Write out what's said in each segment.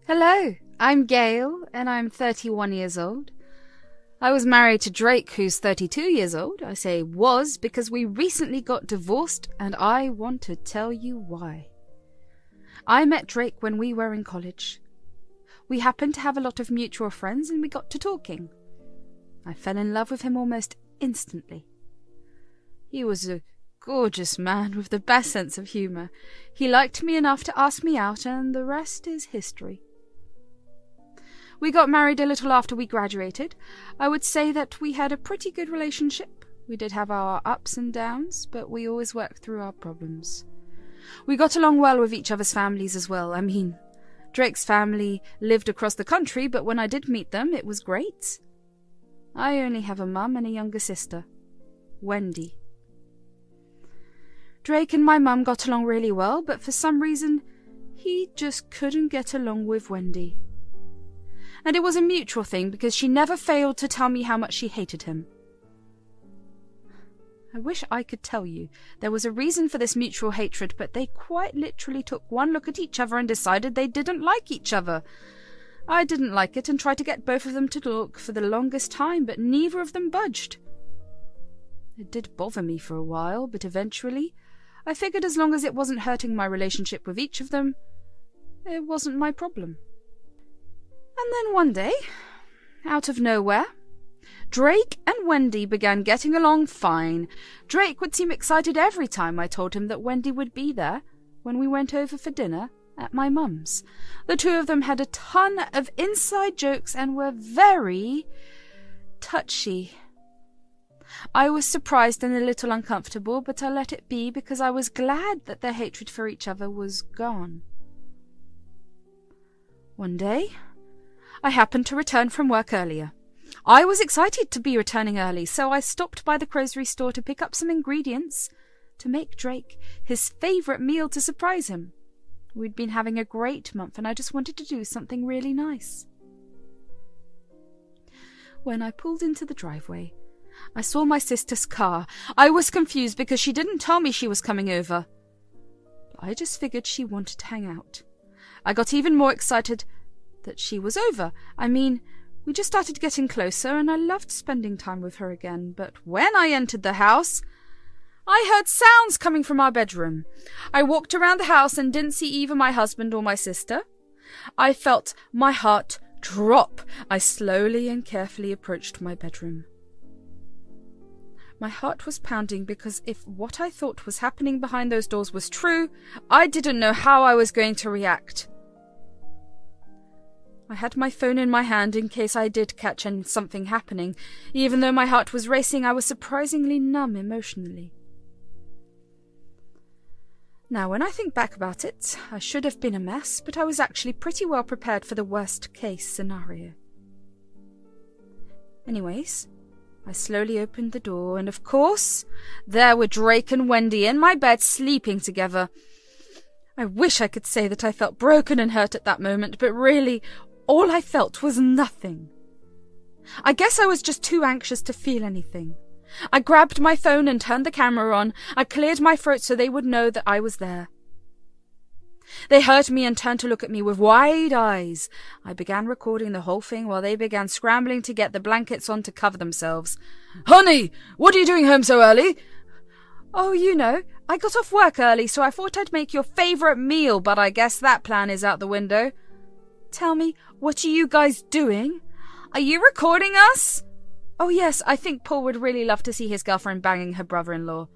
Hello, I'm Gail, and I'm 31 years old. I was married to Drake, who's 32 years old. I say was because we recently got divorced, and I want to tell you why. I met Drake when we were in college. We happened to have a lot of mutual friends, and we got to talking. I fell in love with him almost instantly. He was a gorgeous man with the best sense of humour. He liked me enough to ask me out, and the rest is history. We got married a little after we graduated. I would say that we had a pretty good relationship. We did have our ups and downs, but we always worked through our problems. We got along well with each other's families as well. Drake's family lived across the country, but when I did meet them, it was great. I only have a mum and a younger sister, Wendy. Drake and my mum got along really well, but for some reason, he just couldn't get along with Wendy. And it was a mutual thing because she never failed to tell me how much she hated him. I wish I could tell you there was a reason for this mutual hatred, but they quite literally took one look at each other and decided they didn't like each other. I didn't like it and tried to get both of them to talk for the longest time, but neither of them budged. It did bother me for a while, but eventually I figured as long as it wasn't hurting my relationship with each of them, it wasn't my problem. And then one day, out of nowhere, Drake and Wendy began getting along fine. Drake would seem excited every time I told him that Wendy would be there when we went over for dinner at my mum's. The two of them had a ton of inside jokes and were very touchy. I was surprised and a little uncomfortable, but I let it be because I was glad that their hatred for each other was gone. One day, I happened to return from work earlier. I was excited to be returning early, so I stopped by the grocery store to pick up some ingredients to make Drake his favourite meal to surprise him. We'd been having a great month, and I just wanted to do something really nice. When I pulled into the driveway, I saw my sister's car. I was confused because she didn't tell me she was coming over. I just figured she wanted to hang out. I got even more excited that she was over. We just started getting closer, and I loved spending time with her again. But when I entered the house, I heard sounds coming from our bedroom. I walked around the house and didn't see either my husband or my sister. I felt my heart drop. I slowly and carefully approached my bedroom. My heart was pounding because if what I thought was happening behind those doors was true, I didn't know how I was going to react. I had my phone in my hand in case I did catch something happening. Even though my heart was racing, I was surprisingly numb emotionally. Now, when I think back about it, I should have been a mess, but I was actually pretty well prepared for the worst-case scenario. Anyways, I slowly opened the door, and of course, there were Drake and Wendy in my bed sleeping together. I wish I could say that I felt broken and hurt at that moment, but really, all I felt was nothing. I guess I was just too anxious to feel anything. I grabbed my phone and turned the camera on. I cleared my throat so they would know that I was there. They heard me and turned to look at me with wide eyes. I began recording the whole thing while they began scrambling to get the blankets on to cover themselves. "Honey, what are you doing home so early?" "Oh, I got off work early, so I thought I'd make your favourite meal, but I guess that plan is out the window." "Tell me, what are you guys doing? Are you recording us?" "Oh yes, I think Paul would really love to see his girlfriend banging her brother-in-law."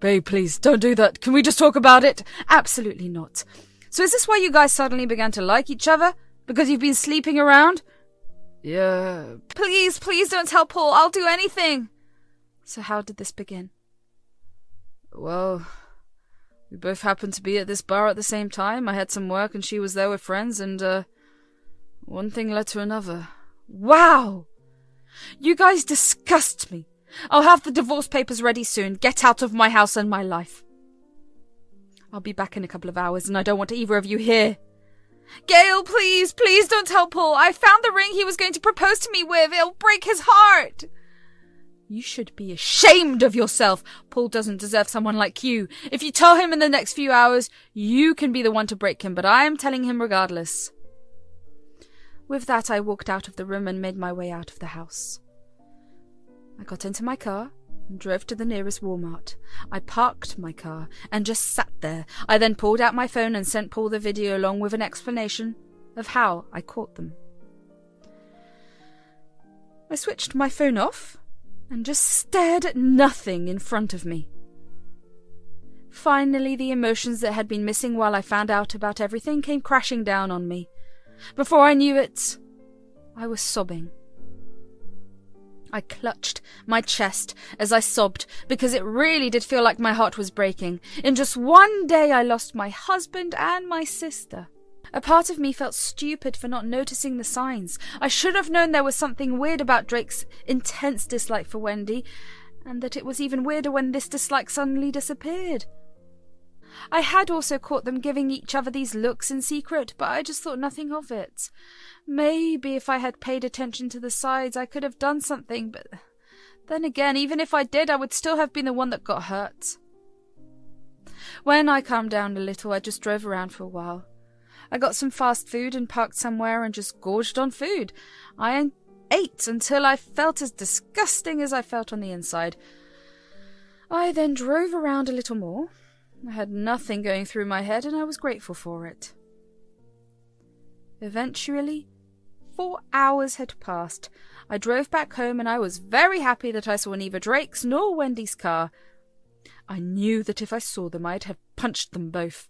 "Babe, please, don't do that. Can we just talk about it?" "Absolutely not. So is this why you guys suddenly began to like each other? Because you've been sleeping around?" "Yeah." Please don't tell Paul. I'll do anything." So how did this begin? "Well, we both happened to be at this bar at the same time. I had some work and she was there with friends, and one thing led to another." "Wow! You guys disgust me. I'll have the divorce papers ready soon. Get out of my house and my life." "I'll be back in a couple of hours, and I don't want either of you here." "Gail, please don't tell Paul. I found the ring he was going to propose to me with. It'll break his heart." "You should be ashamed of yourself. Paul doesn't deserve someone like you. If you tell him in the next few hours, you can be the one to break him, but I am telling him regardless." With that, I walked out of the room and made my way out of the house. I got into my car and drove to the nearest Walmart. I parked my car and just sat there. I then pulled out my phone and sent Paul the video along with an explanation of how I caught them. I switched my phone off and just stared at nothing in front of me. Finally, the emotions that had been missing while I found out about everything came crashing down on me. Before I knew it, I was sobbing. I clutched my chest as I sobbed because it really did feel like my heart was breaking. In just one day, I lost my husband and my sister. A part of me felt stupid for not noticing the signs. I should have known there was something weird about Drake's intense dislike for Wendy, and that it was even weirder when this dislike suddenly disappeared. I had also caught them giving each other these looks in secret, but I just thought nothing of it. Maybe if I had paid attention to the sides, I could have done something, but then again, even if I did, I would still have been the one that got hurt. When I calmed down a little, I just drove around for a while. I got some fast food and parked somewhere and just gorged on food. I ate until I felt as disgusting as I felt on the inside. I then drove around a little more. I had nothing going through my head, and I was grateful for it. Eventually, 4 hours had passed. I drove back home, and I was very happy that I saw neither Drake's nor Wendy's car. I knew that if I saw them, I'd have punched them both.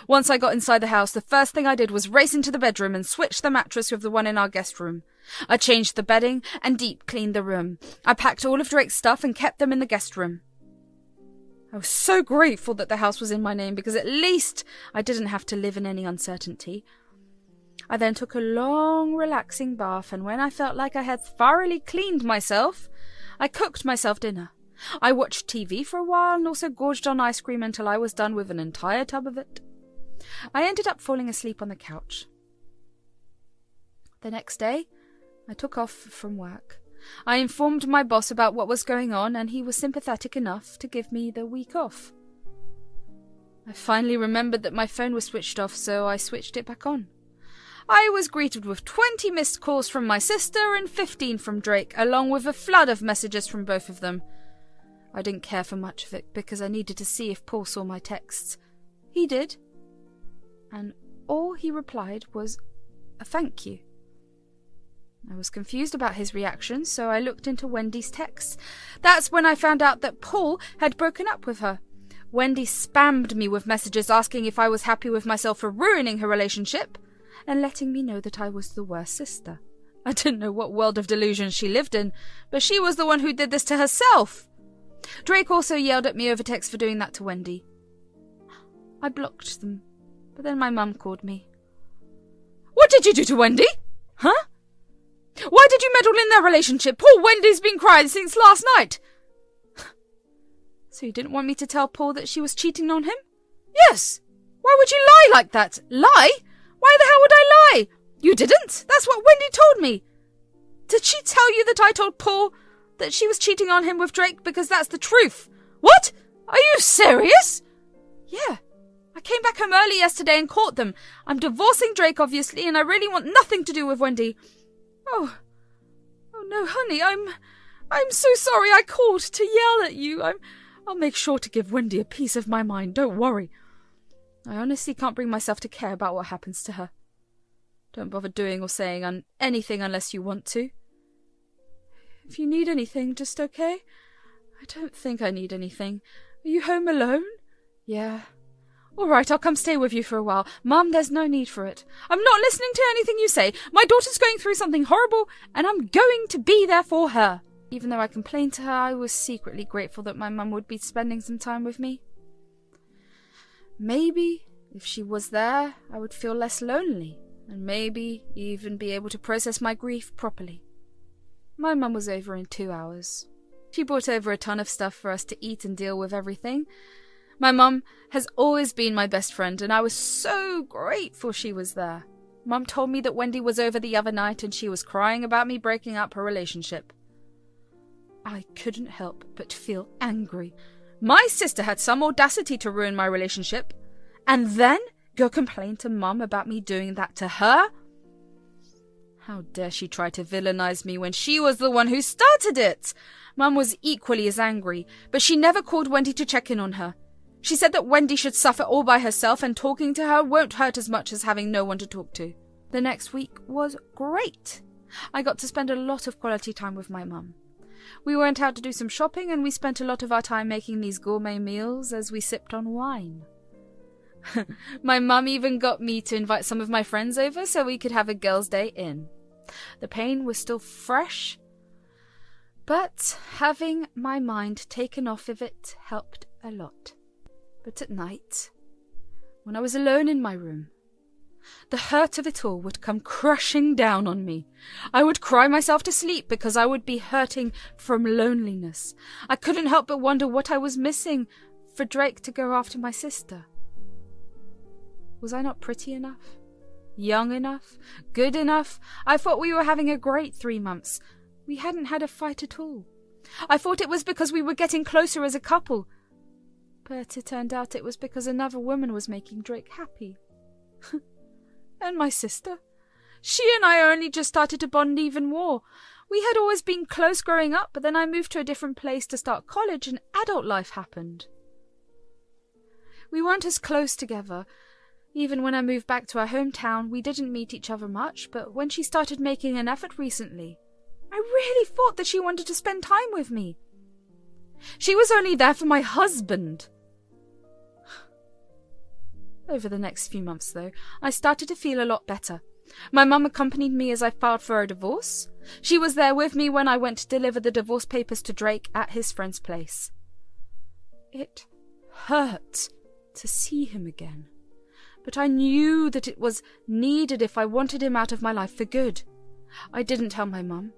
Once I got inside the house, the first thing I did was race into the bedroom and switch the mattress with the one in our guest room. I changed the bedding and deep cleaned the room. I packed all of Drake's stuff and kept them in the guest room. I was so grateful that the house was in my name because at least I didn't have to live in any uncertainty. I then took a long, relaxing bath, and when I felt like I had thoroughly cleaned myself, I cooked myself dinner. I watched TV for a while and also gorged on ice cream until I was done with an entire tub of it. I ended up falling asleep on the couch. The next day, I took off from work. I informed my boss about what was going on, and he was sympathetic enough to give me the week off. I finally remembered that my phone was switched off, so I switched it back on. I was greeted with 20 missed calls from my sister and 15 from Drake, along with a flood of messages from both of them. I didn't care for much of it because I needed to see if Paul saw my texts. He did, and all he replied was a thank you. I was confused about his reaction, so I looked into Wendy's texts. That's when I found out that Paul had broken up with her. Wendy spammed me with messages asking if I was happy with myself for ruining her relationship and letting me know that I was the worst sister. I didn't know what world of delusion she lived in, but she was the one who did this to herself. Drake also yelled at me over text for doing that to Wendy. I blocked them, but then my mum called me. "What did you do to Wendy? Huh? Why did you meddle in their relationship? Poor Wendy's been crying since last night." So you didn't want me to tell Paul that she was cheating on him? Yes. Why would you lie like that? Lie? Why the hell would I lie? You didn't. That's what Wendy told me. Did she tell you that I told Paul that she was cheating on him with Drake because that's the truth? What? Are you serious? Yeah. I came back home early yesterday and caught them. I'm divorcing Drake, obviously, and I really want nothing to do with Wendy. Oh no, honey, I'm so sorry I called to yell at you. I'll make sure to give Wendy a piece of my mind, don't worry. I honestly can't bring myself to care about what happens to her. Don't bother doing or saying anything unless you want to. If you need anything, just okay? I don't think I need anything. Are you home alone? Yeah. All right, I'll come stay with you for a while. Mum, there's no need for it. I'm not listening to anything you say. My daughter's going through something horrible, and I'm going to be there for her. Even though I complained to her, I was secretly grateful that my mum would be spending some time with me. Maybe, if she was there, I would feel less lonely, and maybe even be able to process my grief properly. My mum was over in 2 hours. She brought over a ton of stuff for us to eat and deal with everything. My mum has always been my best friend, and I was so grateful she was there. Mum told me that Wendy was over the other night and she was crying about me breaking up her relationship. I couldn't help but feel angry. My sister had some audacity to ruin my relationship, and then go complain to Mum about me doing that to her? How dare she try to villainize me when she was the one who started it? Mum was equally as angry, but she never called Wendy to check in on her. She said that Wendy should suffer all by herself and talking to her won't hurt as much as having no one to talk to. The next week was great. I got to spend a lot of quality time with my mum. We went out to do some shopping and we spent a lot of our time making these gourmet meals as we sipped on wine. My mum even got me to invite some of my friends over so we could have a girls' day in. The pain was still fresh, but having my mind taken off of it helped a lot. But at night, when I was alone in my room, the hurt of it all would come crushing down on me. I would cry myself to sleep because I would be hurting from loneliness. I couldn't help but wonder what I was missing for Drake to go after my sister. Was I not pretty enough? Young enough? Good enough? I thought we were having a great 3 months. We hadn't had a fight at all. I thought it was because we were getting closer as a couple. But it turned out it was because another woman was making Drake happy. And my sister? She and I only just started to bond even more. We had always been close growing up, but then I moved to a different place to start college and adult life happened. We weren't as close together. Even when I moved back to our hometown, we didn't meet each other much, but when she started making an effort recently, I really thought that she wanted to spend time with me. She was only there for my husband. Over the next few months, though, I started to feel a lot better. My mum accompanied me as I filed for a divorce. She was there with me when I went to deliver the divorce papers to Drake at his friend's place. It hurt to see him again, but I knew that it was needed if I wanted him out of my life for good. I didn't tell my mum,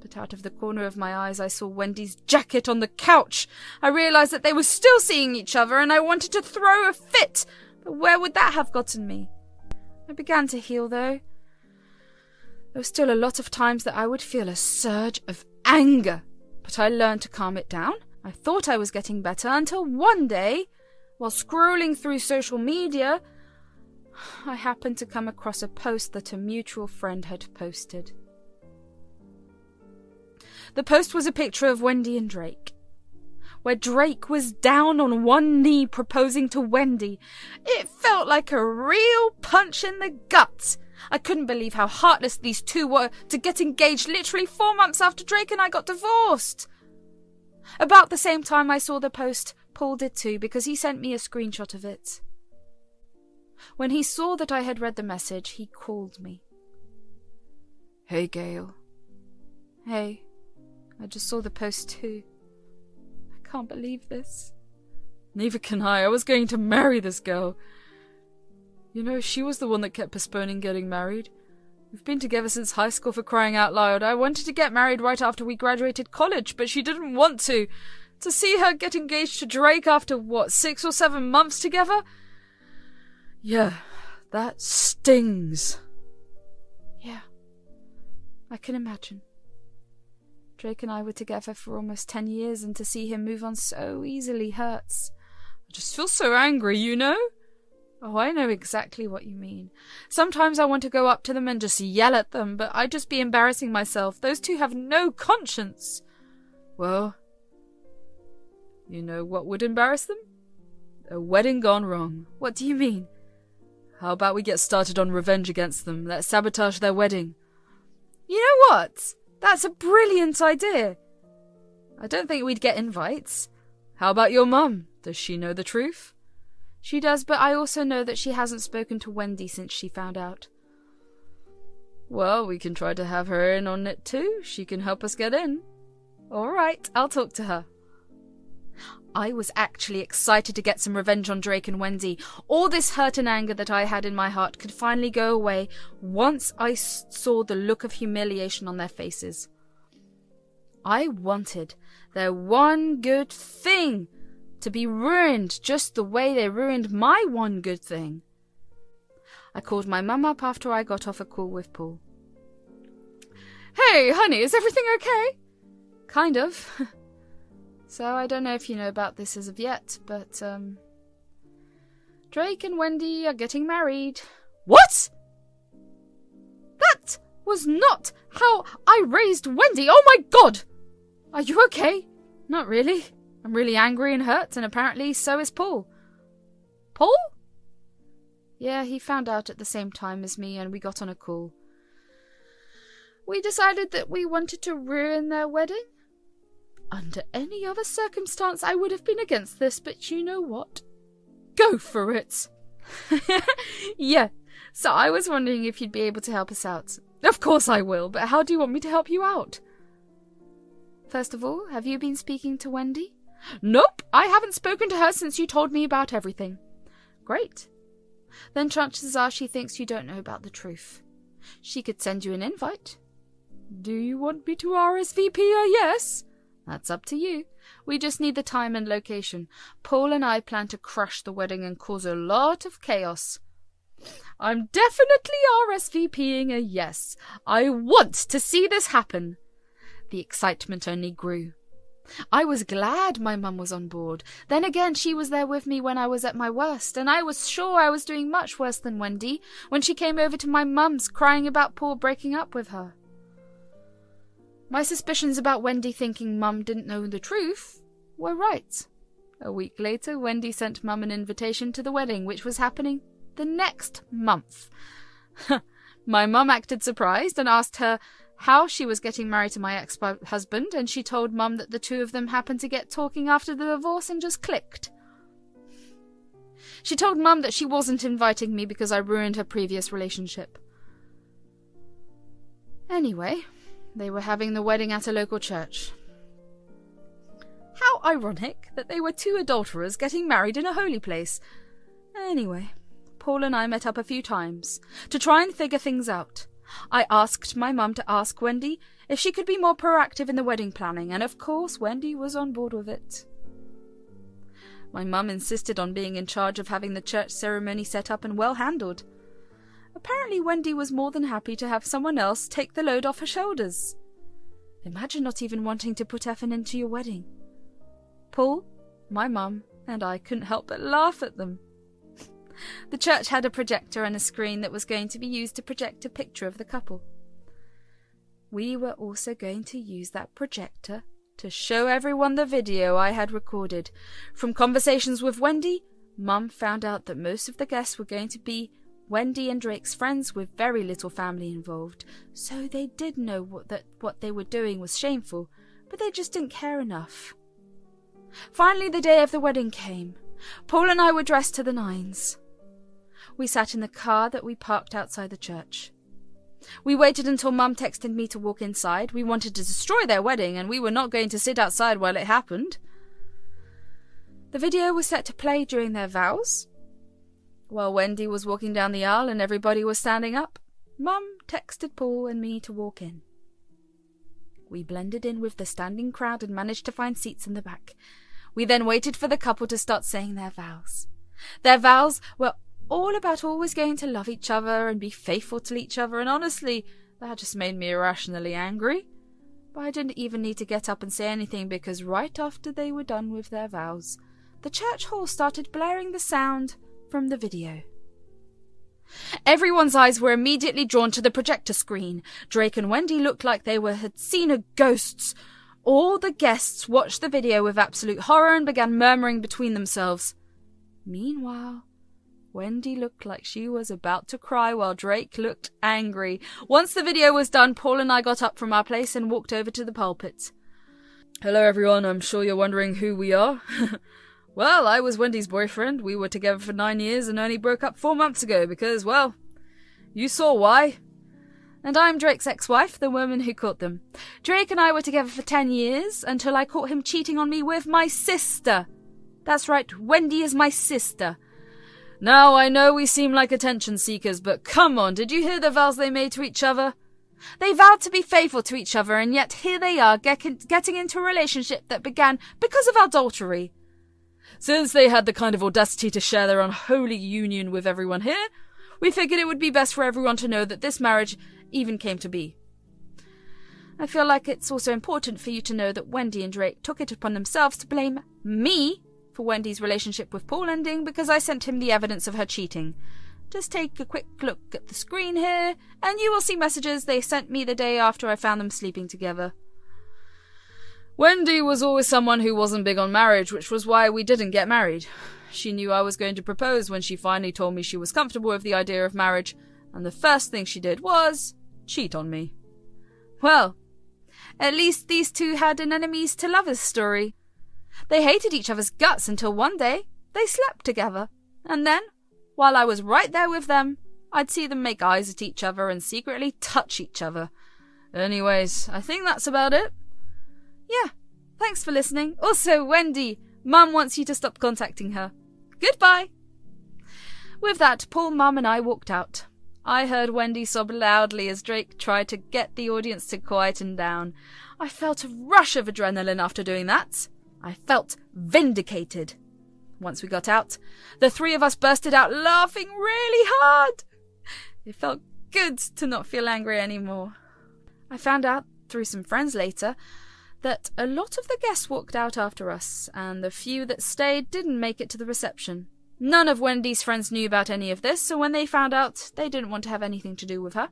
but out of the corner of my eyes I saw Wendy's jacket on the couch. I realized that they were still seeing each other and I wanted to throw a fit, but where would that have gotten me? I began to heal, though. There were still a lot of times that I would feel a surge of anger, but I learned to calm it down. I thought I was getting better until one day, while scrolling through social media, I happened to come across a post that a mutual friend had posted. The post was a picture of Wendy and Drake, where Drake was down on one knee proposing to Wendy. It felt like a real punch in the gut. I couldn't believe how heartless these two were to get engaged literally 4 months after Drake and I got divorced. About the same time I saw the post, Paul did too, because he sent me a screenshot of it. When he saw that I had read the message, he called me. "Hey, Gail." "Hey, I just saw the post too. I can't believe this." "Neither can I. I was going to marry this girl. You know, she was the one that kept postponing getting married. We've been together since high school, for crying out loud. I wanted to get married right after we graduated college, but she didn't want to. To see her get engaged to Drake after, 6 or 7 months together? Yeah, that stings." "Yeah, I can imagine. Drake and I were together for almost 10 years, and to see him move on so easily hurts. I just feel so angry, you know?" "Oh, I know exactly what you mean. Sometimes I want to go up to them and just yell at them, but I'd just be embarrassing myself. Those two have no conscience." "Well, you know what would embarrass them? A wedding gone wrong." "What do you mean?" "How about we get started on revenge against them? Let's sabotage their wedding." "You know what? That's a brilliant idea." "I don't think we'd get invites." "How about your mum? Does she know the truth?" "She does, but I also know that she hasn't spoken to Wendy since she found out." "Well, we can try to have her in on it too. She can help us get in." "All right, I'll talk to her." I was actually excited to get some revenge on Drake and Wendy. All this hurt and anger that I had in my heart could finally go away once I saw the look of humiliation on their faces. I wanted their one good thing to be ruined just the way they ruined my one good thing. I called my mum up after I got off a call with Paul. "Hey, honey, is everything okay?" "Kind of." "So I don't know if you know about this as of yet, but, Drake and Wendy are getting married." "What? That was not how I raised Wendy. Oh my God! Are you okay? Not really. I'm really angry and hurt, and apparently so is Paul. Paul? Yeah, he found out at the same time as me, and we got on a call. We decided that we wanted to ruin their wedding. Under any other circumstance, I would have been against this, but you know what? Go for it! Yeah, so I was wondering if you'd be able to help us out. Of course I will, but how do you want me to help you out? First of all, have you been speaking to Wendy? Nope, I haven't spoken to her since you told me about everything. Great. Then chances are she thinks you don't know about the truth. She could send you an invite. Do you want me to RSVP her? Yes? That's up to you. We just need the time and location. Paul and I plan to crash the wedding and cause a lot of chaos. I'm definitely RSVPing a yes. I want to see this happen. The excitement only grew. I was glad my mum was on board. Then again, she was there with me when I was at my worst, and I was sure I was doing much worse than Wendy when she came over to my mum's crying about Paul breaking up with her. My suspicions about Wendy thinking Mum didn't know the truth were right. A week later, Wendy sent Mum an invitation to the wedding, which was happening the next month. My mum acted surprised and asked her how she was getting married to my ex-husband, and she told Mum that the two of them happened to get talking after the divorce and just clicked. She told Mum that she wasn't inviting me because I ruined her previous relationship. Anyway, they were having the wedding at a local church. How ironic that they were two adulterers getting married in a holy place. Anyway, Paul and I met up a few times to try and figure things out. I asked my mum to ask Wendy if she could be more proactive in the wedding planning, and of course Wendy was on board with it. My mum insisted on being in charge of having the church ceremony set up and well handled. Apparently Wendy was more than happy to have someone else take the load off her shoulders. Imagine not even wanting to put effort into your wedding. Paul, my mum, and I couldn't help but laugh at them. The church had a projector and a screen that was going to be used to project a picture of the couple. We were also going to use that projector to show everyone the video I had recorded. From conversations with Wendy, Mum found out that most of the guests were going to be Wendy and Drake's friends with very little family involved, so they did know what they were doing was shameful, but they just didn't care enough. Finally, the day of the wedding came. Paul and I were dressed to the nines. We sat in the car that we parked outside the church. We waited until Mum texted me to walk inside. We wanted to destroy their wedding, and we were not going to sit outside while it happened. The video was set to play during their vows. While Wendy was walking down the aisle and everybody was standing up, Mum texted Paul and me to walk in. We blended in with the standing crowd and managed to find seats in the back. We then waited for the couple to start saying their vows. Their vows were all about always going to love each other and be faithful to each other, and honestly, that just made me irrationally angry. But I didn't even need to get up and say anything, because right after they were done with their vows, the church hall started blaring the sound from the video. Everyone's eyes were immediately drawn to the projector screen. Drake and Wendy looked like they had seen ghosts. All the guests watched the video with absolute horror and began murmuring between themselves. Meanwhile, Wendy looked like she was about to cry while Drake looked angry. Once the video was done, Paul and I got up from our place and walked over to the pulpit. Hello everyone, I'm sure you're wondering who we are. Well, I was Wendy's boyfriend. We were together for 9 years and only broke up 4 months ago because, well, you saw why. And I'm Drake's ex-wife, the woman who caught them. Drake and I were together for 10 years until I caught him cheating on me with my sister. That's right, Wendy is my sister. Now, I know we seem like attention seekers, but come on, did you hear the vows they made to each other? They vowed to be faithful to each other, and yet here they are getting into a relationship that began because of adultery. Since they had the kind of audacity to share their unholy union with everyone here, we figured it would be best for everyone to know that this marriage even came to be. I feel like it's also important for you to know that Wendy and Drake took it upon themselves to blame me for Wendy's relationship with Paul ending because I sent him the evidence of her cheating. Just take a quick look at the screen here, and you will see messages they sent me the day after I found them sleeping together. Wendy was always someone who wasn't big on marriage, which was why we didn't get married. She knew I was going to propose when she finally told me she was comfortable with the idea of marriage, and the first thing she did was cheat on me. Well, at least these two had an enemies to lovers story. They hated each other's guts until one day they slept together, and then, while I was right there with them, I'd see them make eyes at each other and secretly touch each other. Anyways, I think that's about it. Yeah, thanks for listening. Also, Wendy, Mum wants you to stop contacting her. Goodbye. With that, Paul, Mum and I walked out. I heard Wendy sob loudly as Drake tried to get the audience to quieten down. I felt a rush of adrenaline after doing that. I felt vindicated. Once we got out, the three of us bursted out laughing really hard. It felt good to not feel angry anymore. I found out through some friends later that a lot of the guests walked out after us, and the few that stayed didn't make it to the reception. None of Wendy's friends knew about any of this, so when they found out, they didn't want to have anything to do with her.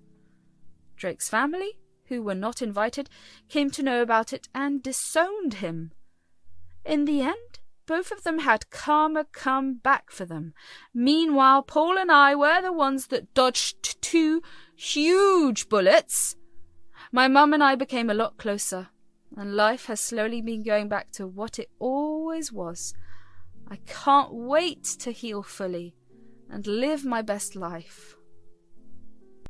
Drake's family, who were not invited, came to know about it and disowned him. In the end, both of them had karma come back for them. Meanwhile, Paul and I were the ones that dodged 2 huge bullets. My mum and I became a lot closer, and life has slowly been going back to what it always was. I can't wait to heal fully and live my best life.